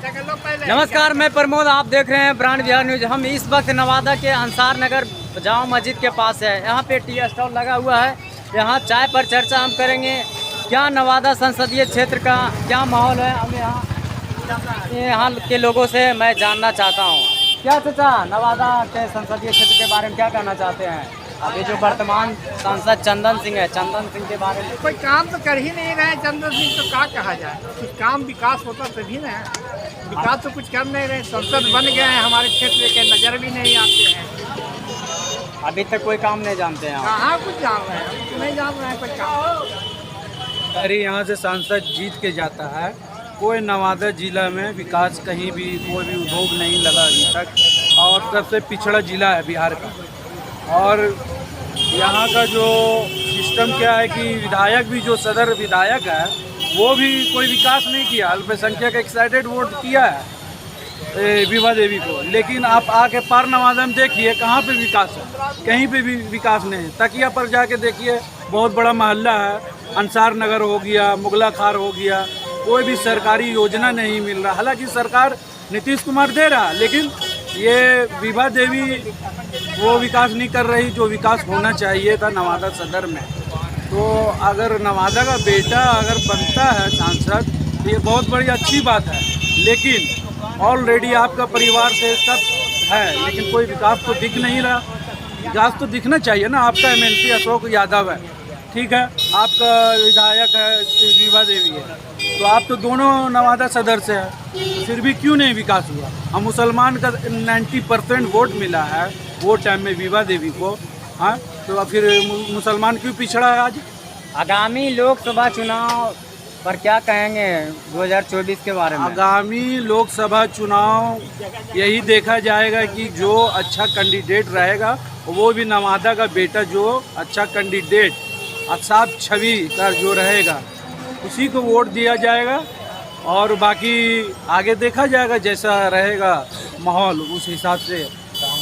नमस्कार, मैं प्रमोद, आप देख रहे हैं ब्रांड बिहार न्यूज। हम इस वक्त नवादा के अंसार नगर जामा मस्जिद के पास है। यहाँ पे टी स्टॉल लगा हुआ है। यहाँ चाय पर चर्चा हम करेंगे। क्या नवादा संसदीय क्षेत्र का क्या माहौल है, हम यहाँ के लोगों से मैं जानना चाहता हूँ। क्या चाचा, नवादा के संसदीय क्षेत्र के बारे में क्या कहना चाहते हैं? अभी जो वर्तमान सांसद चंदन सिंह है, चंदन सिंह के बारे में कोई काम तो कर ही नहीं रहे। चंदन सिंह तो क्या कहा जाए, कुछ काम विकास होता तभी ना। विकास तो कुछ कर नहीं रहे। संसद बन गए हैं, हमारे क्षेत्र के नज़र भी नहीं आते हैं। अभी तक कोई काम नहीं जानते हैं। कहाँ कुछ जान रहे हैं, नहीं जान रहे हैं कोई काम। अरे यहाँ से सांसद जीत के जाता है। कोई नवादा जिला में विकास कहीं भी कोई भी उद्योग नहीं लगा अभी तक, और सबसे पिछड़ा जिला है बिहार का। और यहाँ का जो सिस्टम क्या है कि विधायक भी, जो सदर विधायक है, वो भी कोई विकास नहीं किया। अल्पसंख्यक एक्साइटेड वोट किया है विभा देवी को, लेकिन आप आके पार नवादा में देखिए कहाँ पे विकास है, कहीं पे भी विकास नहीं है। तकिया पर जाके देखिए, बहुत बड़ा मोहल्ला है, अंसार नगर हो गया, मुगला खार हो गया, कोई भी सरकारी योजना नहीं मिल रहा। हालांकि सरकार नीतीश कुमार दे रहा, लेकिन ये विभा देवी वो विकास नहीं कर रही जो विकास होना चाहिए था नवादा सदर में। तो अगर नवादा का बेटा अगर बनता है सांसद तो ये बहुत बड़ी अच्छी बात है, लेकिन ऑलरेडी आपका परिवार से सब है, लेकिन कोई विकास तो दिख नहीं रहा। विकास तो दिखना चाहिए ना। आपका एमएलसी अशोक यादव है, ठीक है, आपका विधायक है विभा देवी है, तो आप तो दोनों नवादा सदर से है, फिर भी क्यों नहीं विकास हुआ? हम मुसलमान का 90% वोट मिला है वो टाइम में विभा देवी को, हाँ, तो फिर मुसलमान क्यों पिछड़ा है आज? आगामी लोकसभा चुनाव पर क्या कहेंगे 2024 के बारे में? आगामी लोकसभा चुनाव यही देखा जाएगा कि जो अच्छा कैंडिडेट रहेगा, वो भी नवादा का बेटा जो अच्छा कैंडिडेट, साफ छवि का जो रहेगा, उसी को वोट दिया जाएगा। और बाकी आगे देखा जाएगा, जैसा रहेगा माहौल उस हिसाब से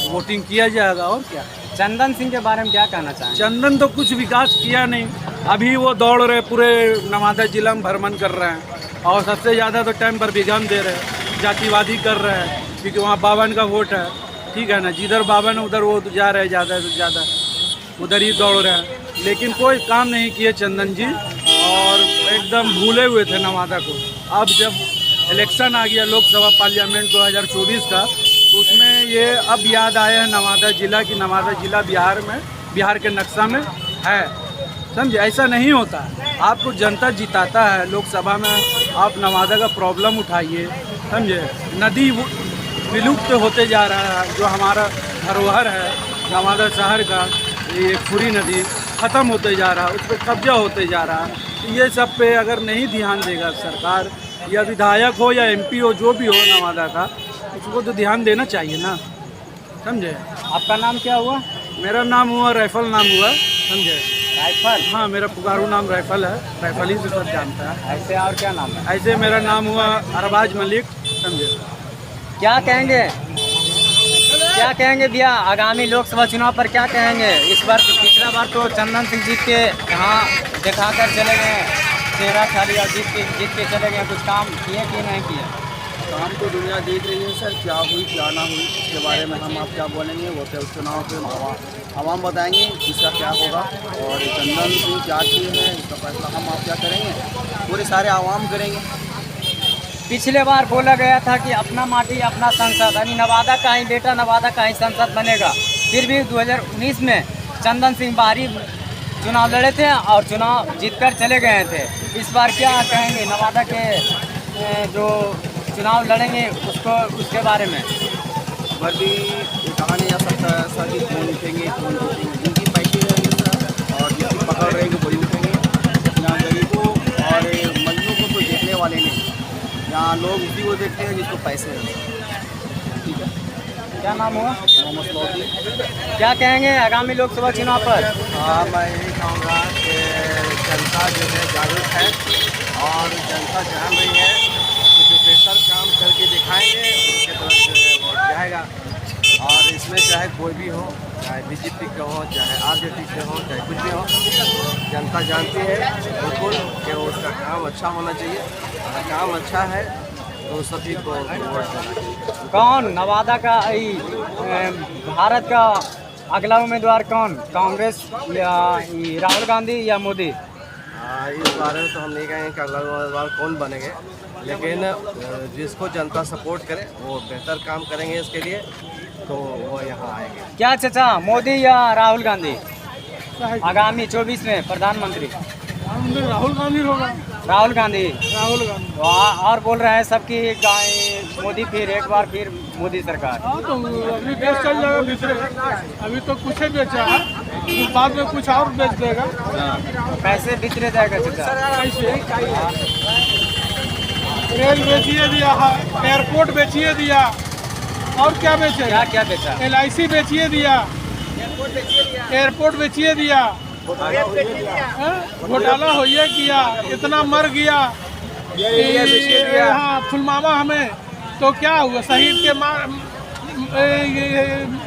वोटिंग किया जाएगा। और क्या। चंदन सिंह के बारे में क्या कहना चाहेंगे? चंदन तो कुछ विकास किया नहीं। अभी वो दौड़ रहे, पूरे नवादा जिला में भ्रमण कर रहे हैं, और सबसे ज़्यादा तो टाइम पर विघन दे रहे हैं, जातिवादी कर रहे हैं, क्योंकि वहाँ बावन का वोट है, ठीक है ना। जिधर बावन है उधर वो जा रहे हैं, ज़्यादा से ज़्यादा उधर ही दौड़ रहे हैं, लेकिन कोई काम नहीं किए चंदन जी, और एकदम भूले हुए थे नवादा को। अब जब इलेक्शन आ गया लोकसभा पार्लियामेंट 2024 का, तो उसमें ये अब याद आया है नवादा जिला की नवादा जिला बिहार में, बिहार के नक्शा में है। समझे, ऐसा नहीं होता। आपको जनता जिताता है लोकसभा में, आप नवादा का प्रॉब्लम उठाइए। समझे, नदी विलुप्त होते जा रहा है, जो हमारा धरोहर है नवादा शहर का, ये फुरी नदी ख़त्म होते जा रहा है, उस पर कब्जा होते जा रहा है। तो ये सब पे अगर नहीं ध्यान देगा सरकार, या विधायक हो या एमपी हो, जो भी हो नवादा का, उसको तो ध्यान देना चाहिए ना। समझे। आपका नाम क्या हुआ? मेरा नाम हुआ राइफल, नाम हुआ, समझे। राइफल? हाँ, मेरा पुकारू नाम राइफल है, राइफल ही से सब जानता है। ऐसे और क्या नाम है? ऐसे मेरा नाम हुआ अरबाज मलिक, समझे। क्या कहेंगे, क्या कहेंगे भैया, आगामी लोकसभा चुनाव पर क्या कहेंगे? इस बार, पिछला बार तो चंदन सिंह जीत के यहाँ दिखाकर चले गए, चेहरा खाली, और जीत के चले गए। कुछ काम किए कि नहीं किए? काम तो दुनिया देख रही है सर, क्या हुई क्या ना हुई, इसके बारे में हम आप क्या बोलेंगे। वो तो चुनाव पे आवाम बताएंगे इसका क्या होगा, और चंदन सिंह क्या किए हैं इसका फैसला हम आप क्या करेंगे, पूरे सारे आवाम करेंगे। पिछले बार बोला गया था कि अपना माटी अपना संसद, यानी नवादा का ही बेटा नवादा का ही संसद बनेगा। फिर भी 2019 में चंदन सिंह बाहरी चुनाव लड़े थे और चुनाव जीतकर चले गए थे। इस बार क्या कहेंगे नवादा के जो चुनाव लड़ेंगे उसके बारे में? बड़ी कहा नहीं जा सकता ऐसा कि कौन उठेंगे जिनकी पैसे रहेंगे सर, और जिसकी पकड़ रहेगी वही उठेंगे। यहाँ गरीबों और मजलूम को कोई देखने वाले नहीं, यहाँ लोग उसी को देखते हैं जिसको पैसे हैं। ठीक है। क्या नाम हुआ? मोहम्मद लौकी। क्या कहेंगे आगामी लोकसभा चुनाव पर? हाँ, मैं यही कहूँगा कि जनता जो है जागरूक है, और जनता जान रही है कि जो बेहतर काम करके दिखाएंगे उसके तरफ जो है वो जाएगा। और इसमें चाहे कोई भी हो, चाहे बीजेपी का हो, चाहे आरजेडी के हो, चाहे कुछ भी हो, जनता जानती है बिल्कुल कि उसका काम अच्छा होना चाहिए। अगर काम अच्छा है तो सभी को वोट देना। कौन नवादा का भारत का अगला उम्मीदवार कौन, कांग्रेस या राहुल गांधी या मोदी? इस बारे में तो हम नहीं कहेंगे कि अगला उम्मीदवार कौन बनेंगे, लेकिन जिसको जनता सपोर्ट करे वो बेहतर काम करेंगे इसके लिए, तो वो यहाँ आएंगे। क्या चाचा, मोदी या राहुल गांधी आगामी 24 में प्रधानमंत्री? राहुल गांधी होगा। राहुल गांधी। राहुल गांधी। तो और बोल रहे हैं सबकी मोदी, फिर एक बार फिर मोदी सरकार। हाँ, तो अभी देश चल जाएगा दूसरे, अभी तो कुछ ही बेचा है, बाद में कुछ और बेच देगा। कैसे बिचरे जाएगा चाचा? रेल बेचिए दिया है, एयरपोर्ट बेचिए दिया, और क्या बेचे? क्या बेचा? LIC बेचिए दिया, एयरपोर्ट बेचिए दिया, घोटाला हो ये किया, इतना मर गया यहाँ फुलमामा हमें, तो क्या हुआ? शहीद के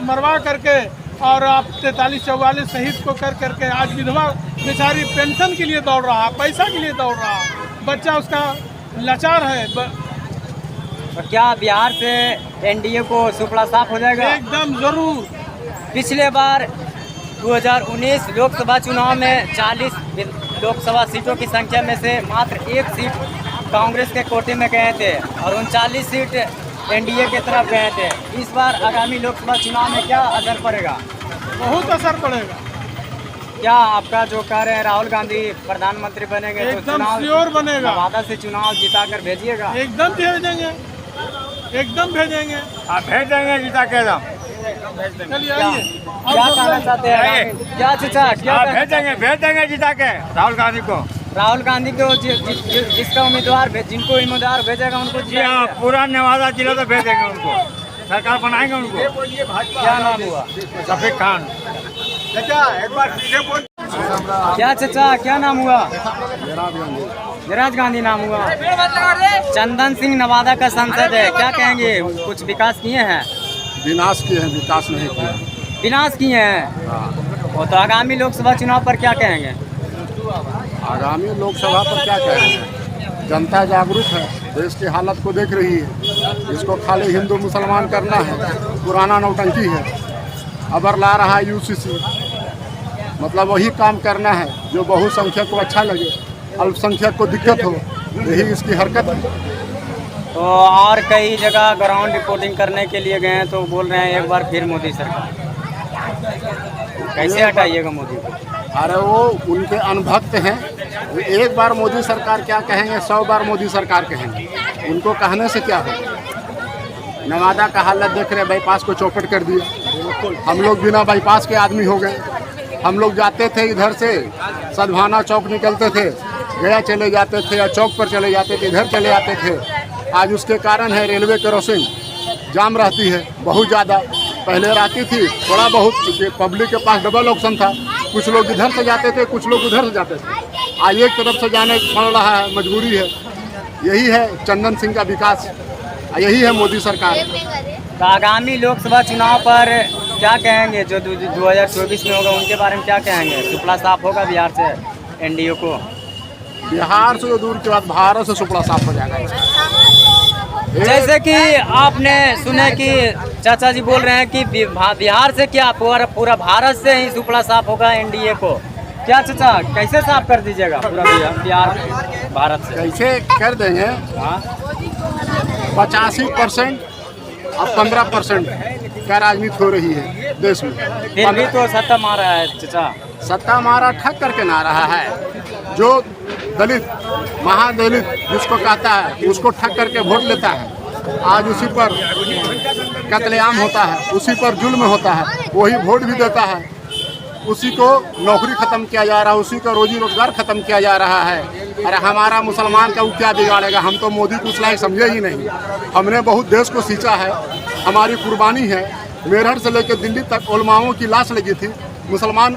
मरवा करके और आप 43-44 शहीद को कर करके आज विधवा बेचारी पेंशन के लिए दौड़ रहा, पैसा के लिए दौड़ रहा, बच्चा उसका लाचार है। और क्या बिहार से NDA को सुपड़ा साफ हो जाएगा? एकदम जरूर। पिछले बार 2019 लोकसभा चुनाव में 40 लोकसभा सीटों की संख्या में से मात्र 1 सीट कांग्रेस के कोटे में गए थे और 39 सीट NDA के तरफ गए थे। इस बार आगामी लोकसभा चुनाव में क्या असर पड़ेगा? बहुत असर पड़ेगा। क्या आपका जो कह रहे हैं राहुल गांधी प्रधानमंत्री बनेंगे, तो एकदम श्योर बनेगा। नवादा से चुनाव जिता कर भेजिएगा? एकदम भेजेंगे, एकदम भेजेंगे। आप भेज देंगे जीता के दम। चलिए आइए। क्या कहना चाहते हैं? क्या चाचा, क्या भेज देंगे जीता के राहुल गांधी को। राहुल गांधी को जिसका उम्मीदवार जिनको उम्मीदवार भेजेगा उनको जी हाँ, पूरा नवादा जिला तो भेज देंगे उनको, सरकार बनाएंगे उनको। क्या नाम हुआ? शफीक खान। क्या चाचा, क्या नाम हुआ? जराज गांधी नाम हुआ। चंदन सिंह नवादा का सांसद है, क्या कहेंगे? कुछ विकास किए हैं? विनाश किए हैं, विकास नहीं किए। विनाश किए हैं। वो तो आगामी लोकसभा चुनाव पर क्या कहेंगे? आगामी लोकसभा पर क्या कहेंगे? जनता जागरूक है, देश की हालत को देख रही है। इसको खाली हिंदू मुसलमान करना है, पुराना नौटंकी है। अबर ला रहा है UCC, मतलब वही काम करना है जो बहुसंख्यक को अच्छा लगे, अल्पसंख्यक को दिक्कत हो, यही इसकी हरकत है। तो और कई जगह ग्राउंड रिपोर्टिंग करने के लिए गए हैं, तो बोल रहे हैं एक बार फिर मोदी सरकार। कैसे हटाइएगा मोदी को? अरे वो उनके अनभक्त हैं, वो एक बार मोदी सरकार क्या कहेंगे, 100 बार मोदी सरकार कहेंगे। उनको कहने से क्या हो? नवादा का हालत देख रहे, बाईपास को चौपट कर दिया। हम लोग बिना बाईपास के आदमी हो गए। हम लोग जाते थे इधर से सदभाना चौक निकलते थे, गया चले जाते थे, या चौक पर चले जाते थे, इधर चले आते थे। आज उसके कारण है रेलवे क्रॉसिंग जाम रहती है बहुत ज़्यादा। पहले रहती थी थोड़ा बहुत, पब्लिक के पास डबल ऑप्शन था, कुछ लोग इधर से जाते थे, कुछ लोग उधर से जाते थे। आज एक तरफ से जाने पड़ रहा है, मजबूरी है। यही है चंदन सिंह का विकास, यही है मोदी सरकार। तो आगामी लोकसभा चुनाव पर क्या कहेंगे? जो 2024 में होगा उनके बारे में क्या कहेंगे? सुपड़ा साफ होगा बिहार से NDA को? बिहार से तो दूर की बात, भारत से सुपड़ा साफ हो जाएगा। जैसे कि आपने सुने कि चाचा जी बोल रहे हैं कि बिहार से क्या पूरा भारत से ही सुपड़ा साफ होगा NDA को। क्या चाचा, कैसे साफ कर दीजिएगा पूरा बिहार भारत से? कैसे कर देंगे? 85% और 15% का राजनीति हो रही है देश में। फिर भी तो सत्ता मारा है चाचा। सत्ता मारा ठग करके ना रहा है। जो दलित महादलित जिसको कहता है, उसको ठग करके वोट लेता है। आज उसी पर कत्लेआम होता है, उसी पर जुल्म होता है, वही वोट भी देता है। उसी को नौकरी ख़त्म किया जा रहा है, उसी का रोजी रोजगार ख़त्म किया जा रहा है। अरे हमारा मुसलमान का वो क्या बिगाड़ेगा? हम तो मोदी को उस लायक समझे ही नहीं। हमने बहुत देश को सींचा है, हमारी कुर्बानी है। मेरठ से लेकर दिल्ली तक उलमाओं की लाश लगी थी, मुसलमान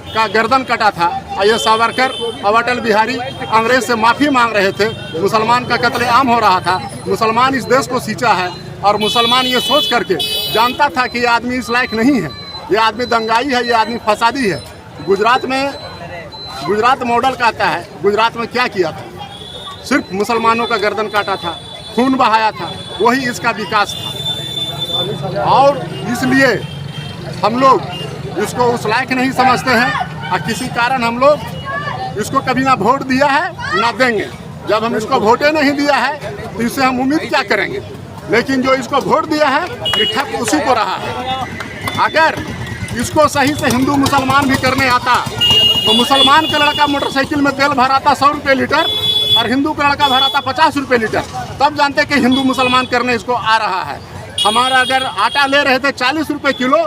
का गर्दन कटा था। ये सावरकर और अटल बिहारी अंग्रेज से माफ़ी मांग रहे थे, मुसलमान का कत्लेआम हो रहा था। मुसलमान इस देश को सींचा है और मुसलमान ये सोच करके जानता था कि ये आदमी इस लायक नहीं है, ये आदमी दंगाई है, ये आदमी फसादी है। गुजरात मॉडल कहता है, गुजरात में क्या किया था? सिर्फ मुसलमानों का गर्दन काटा था। खून बहाया था, वही इसका विकास था। और इसलिए हम लोग इसको उस लायक नहीं समझते हैं और किसी कारण हम लोग इसको कभी ना वोट दिया है ना देंगे। जब हम इसको वोटे नहीं दिया है तो इससे हम उम्मीद क्या करेंगे। लेकिन जो इसको वोट दिया है ये ठग उसी को रहा है। अगर इसको सही से हिंदू मुसलमान भी करने आता तो मुसलमान का लड़का मोटरसाइकिल में तेल भराता 100 रुपये लीटर और हिंदू का लड़का भराता 50 रुपये लीटर, तब जानते कि हिंदू मुसलमान करने इसको आ रहा है। हमारा अगर आटा ले रहे थे 40 रुपये किलो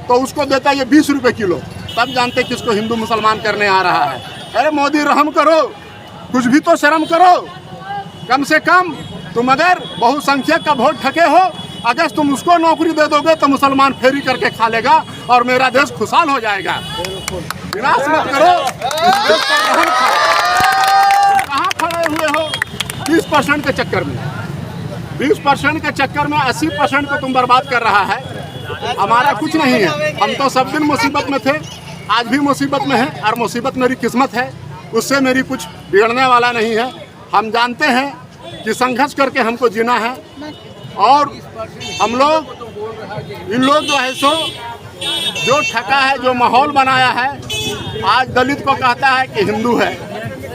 तो उसको देता ये 20 रुपये किलो, तब जानते कि इसको हिंदू मुसलमान करने आ रहा है। अरे मोदी रहम करो, कुछ भी तो शर्म करो। कम से कम तुम अगर बहुसंख्यक का वोट ठगे हो, अगर तुम उसको नौकरी दे दोगे तो मुसलमान फेरी करके खा लेगा और मेरा देश खुशहाल हो जाएगा। विनाश मत करो, इस देश का रहम करो। कहाँ खड़े हुए हो 20% के चक्कर में, 20% के चक्कर में 80% को तुम बर्बाद कर रहा है। हमारा कुछ नहीं है, हम तो सब दिन मुसीबत में थे, आज भी मुसीबत में है और मुसीबत मेरी किस्मत है, उससे मेरी कुछ बिगड़ने वाला नहीं है। हम जानते हैं कि संघर्ष करके हमको जीना है और हम लोग इन लोग जो है सो जो ठगा है, जो माहौल बनाया है, आज दलित को कहता है कि हिंदू है।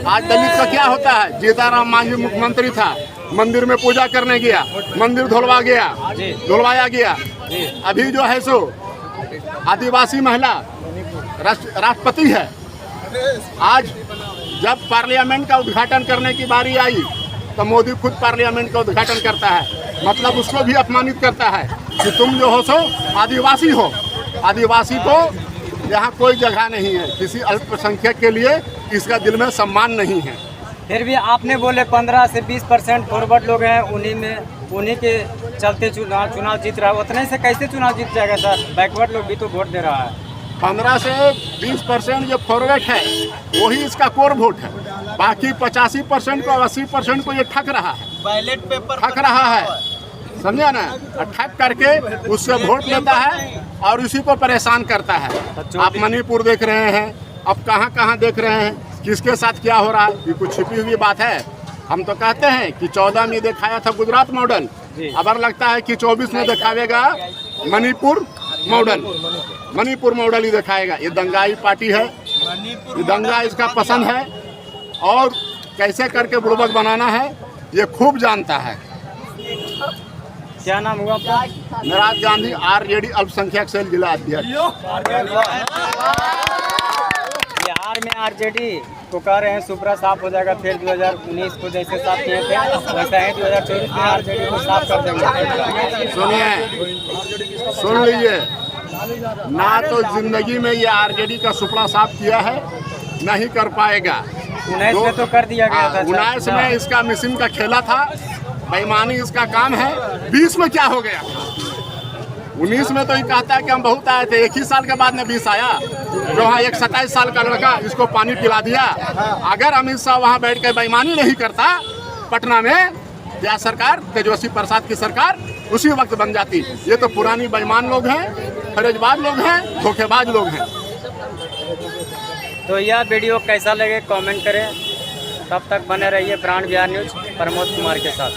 आज दलित का क्या होता है, जीताराम मांझी मुख्यमंत्री था, मंदिर में पूजा करने गया, मंदिर धुलवाया गया। अभी जो है सो आदिवासी महिला राष्ट्रपति है। आज जब पार्लियामेंट का उद्घाटन करने की बारी आई तो मोदी खुद पार्लियामेंट का उद्घाटन करता है, मतलब उसको भी अपमानित करता है कि तुम जो हो सो आदिवासी हो। आदिवासी को यहाँ कोई जगह नहीं है, किसी अल्पसंख्यक के लिए इसका दिल में सम्मान नहीं है। फिर भी आपने बोले 15 से 20% फॉरवर्ड लोग हैं, उन्हीं के चलते चुनाव जीत रहा है। उतने से कैसे चुनाव जीत जाएगा सर, बैकवर्ड लोग भी तो वोट दे रहा है। 15 से 20% जो फॉरवर्ड है वही इसका कोर वोट है, बाकी 85% को 80% को ये ठग रहा है, बैलेट पेपर ठग रहा है, समझा ना। ठग करके उससे वोट लेता है और उसी को परेशान करता है। आप मणिपुर देख रहे हैं, अब कहाँ कहाँ देख रहे हैं, किसके साथ क्या हो रहा है, ये कुछ छिपी हुई बात है। हम तो कहते हैं कि 14 में दिखाया था गुजरात मॉडल, अब लगता है कि 24 में दिखावेगा मणिपुर मॉडल ही दिखाएगा। ये दंगाई पार्टी है, ये दंगा इसका पसंद है और कैसे करके बुड़बक बनाना है ये खूब जानता है। क्या नाम हुआ आपका? नराज गांधी, आरजेडी अल्पसंख्यक सेल जिला अध्यक्ष। बिहार में आरजेडी को कह रहे हैं सुपरा साफ हो जाएगा, फिर 2019 को जैसे साफ किए थे वैसा ही 2024 में आरजेडी को साफ कर देंगे। सुनिए, सुन लीजिए, ना तो जिंदगी में ये आरजेडी का सुपड़ा साफ किया है, नहीं कर पाएगा। 19 में तो कर दिया गया था। 19 में इसका मिशन का खेला था, बेईमानी इसका काम है। 20 में क्या हो गया? 19 में तो ये कहता है कि हम बहुत आए थे, 1 ही साल के बाद में 20 आया। जो वहाँ एक 27 साल का लड़का इसको पानी पिला दिया। अगर अमित शाह वहाँ बैठ के बेईमानी नहीं करता पटना में, या सरकार तेजस्वी प्रसाद की सरकार उसी वक्त बन जाती। ये तो पुरानी बेईमान लोग हैं, फरेजबाज लोग हैं, धोखेबाज लोग हैं। तो यह वीडियो कैसा लगे कमेंट करें। तब तक बने रहिए प्राण बिहार न्यूज प्रमोद कुमार के साथ।